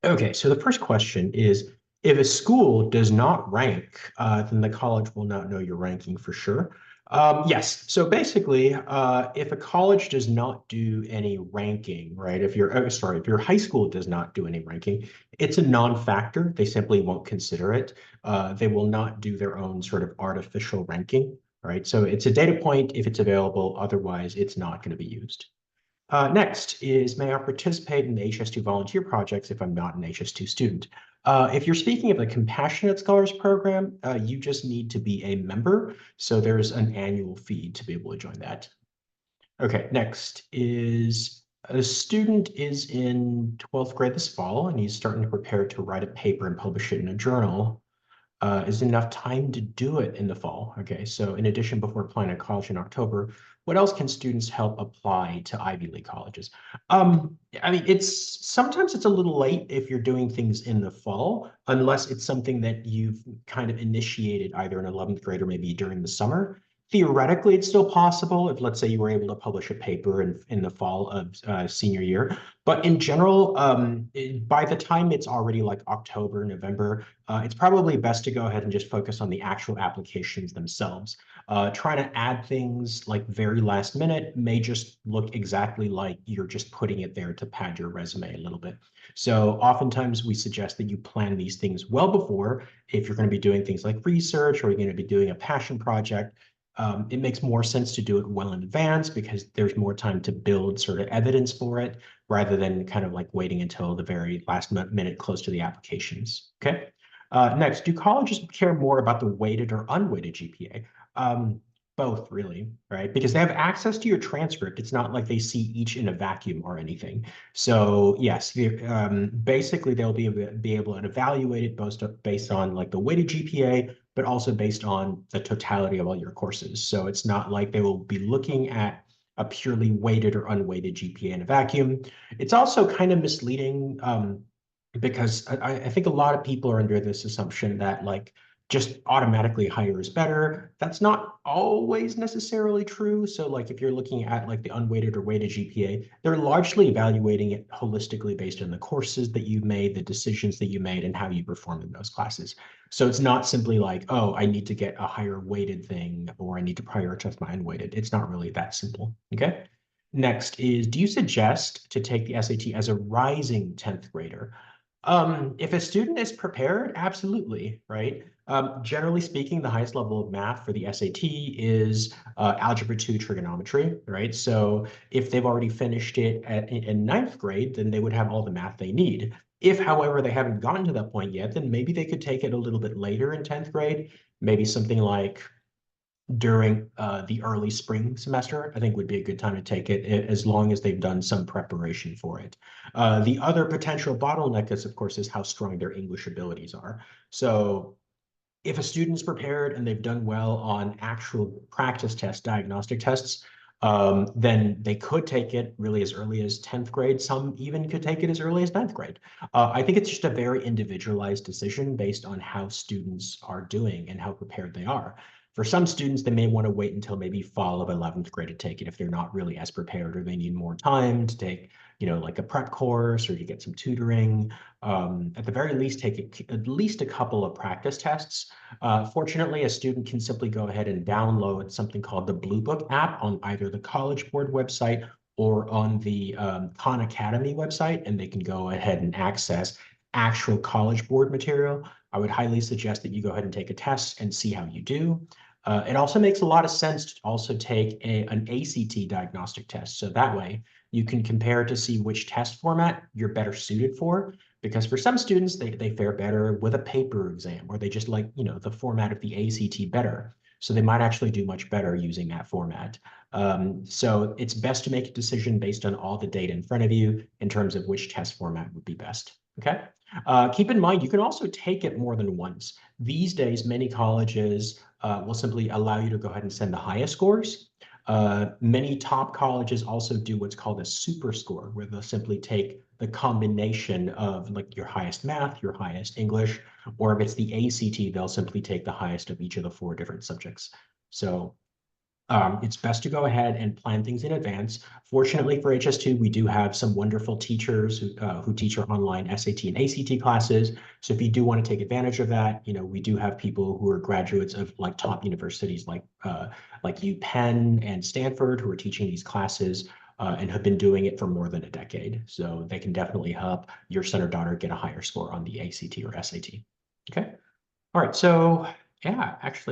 Okay, so the first question is, if a school does not rank, then the college will not know your ranking for sure. Yes, so basically, if a college does not do any ranking, right? If your high school does not do any ranking, it's a non-factor. They simply won't consider it. They will not do their own sort of artificial ranking, right? So it's a data point if it's available. Otherwise, it's not going to be used. Next is, may I participate in the HS2 volunteer projects if I'm not an HS2 student? If you're speaking of the Compassionate Scholars Program, you just need to be a member. So there's an annual fee to be able to join that. Okay, next is, a student is in 12th grade this fall and he's starting to prepare to write a paper and publish it in a journal. Is enough time to do it in the fall? Okay, so in addition, before applying to college in October, what else can students help apply to Ivy League colleges? I mean, sometimes it's a little late if you're doing things in the fall, unless it's something that you've kind of initiated either in 11th grade or maybe during the summer. Theoretically, it's still possible if, let's say, you were able to publish a paper in the fall of senior year. But in general, by the time it's already like October, November, it's probably best to go ahead and just focus on the actual applications themselves. Trying to add things like very last minute may just look exactly like you're just putting it there to pad your resume a little bit. So oftentimes we suggest that you plan these things well before. If you're going to be doing things like research or you're going to be doing a passion project, it makes more sense to do it well in advance because there's more time to build sort of evidence for it rather than kind of like waiting until the very last minute close to the applications. Okay. Next, do colleges care more about the weighted or unweighted GPA? Both, really, right? Because they have access to your transcript. It's not like they see each in a vacuum or anything. So yes, basically they'll be able to evaluate it based on like the weighted GPA, but also based on the totality of all your courses. So it's not like they will be looking at a purely weighted or unweighted GPA in a vacuum. It's also kind of misleading because I think a lot of people are under this assumption that like just automatically higher is better. That's not always necessarily true. So like if you're looking at like the unweighted or weighted GPA, they're largely evaluating it holistically based on the courses that you made, the decisions that you made, and how you performed in those classes. So it's not simply like, oh, I need to get a higher weighted thing or I need to prioritize my unweighted. It's not really that simple. Okay. Next is, do you suggest to take the SAT as a rising 10th grader? If a student is prepared, absolutely, right? Generally speaking, the highest level of math for the SAT is Algebra 2 trigonometry, right? So if they've already finished it in ninth grade, then they would have all the math they need. If, however, they haven't gotten to that point yet, then maybe they could take it a little bit later in 10th grade, maybe something like during the early spring semester, I think would be a good time to take it as long as they've done some preparation for it. The other potential bottleneck is, of course, is how strong their English abilities are. So if a student's prepared and they've done well on actual practice tests, diagnostic tests, then they could take it really as early as 10th grade. Some even could take it as early as ninth grade. I think it's just a very individualized decision based on how students are doing and how prepared they are. For some students, they may want to wait until maybe fall of 11th grade to take it if they're not really as prepared or they need more time to take, like a prep course or to get some tutoring. At the very least, take at least a couple of practice tests. Fortunately, a student can simply go ahead and download something called the Blue Book app on either the College Board website or on the Khan Academy website, and they can go ahead and access actual College Board material. I would highly suggest that you go ahead and take a test and see how you do. It also makes a lot of sense to also take an ACT diagnostic test. So that way you can compare to see which test format you're better suited for. Because for some students, they fare better with a paper exam, or they just like, the format of the ACT better. So they might actually do much better using that format. So it's best to make a decision based on all the data in front of you in terms of which test format would be best. Okay. Keep in mind, you can also take it more than once. These days, many colleges will simply allow you to go ahead and send the highest scores. Many top colleges also do what's called a super score, where they'll simply take the combination of like your highest math, your highest English, or if it's the ACT, they'll simply take the highest of each of the four different subjects. So It's best to go ahead and plan things in advance. Fortunately for HS2, we do have some wonderful teachers who teach our online SAT and ACT classes. So if you do want to take advantage of that, we do have people who are graduates of like top universities like UPenn and Stanford who are teaching these classes and have been doing it for more than a decade. So they can definitely help your son or daughter get a higher score on the ACT or SAT. Okay. All right. So yeah, actually.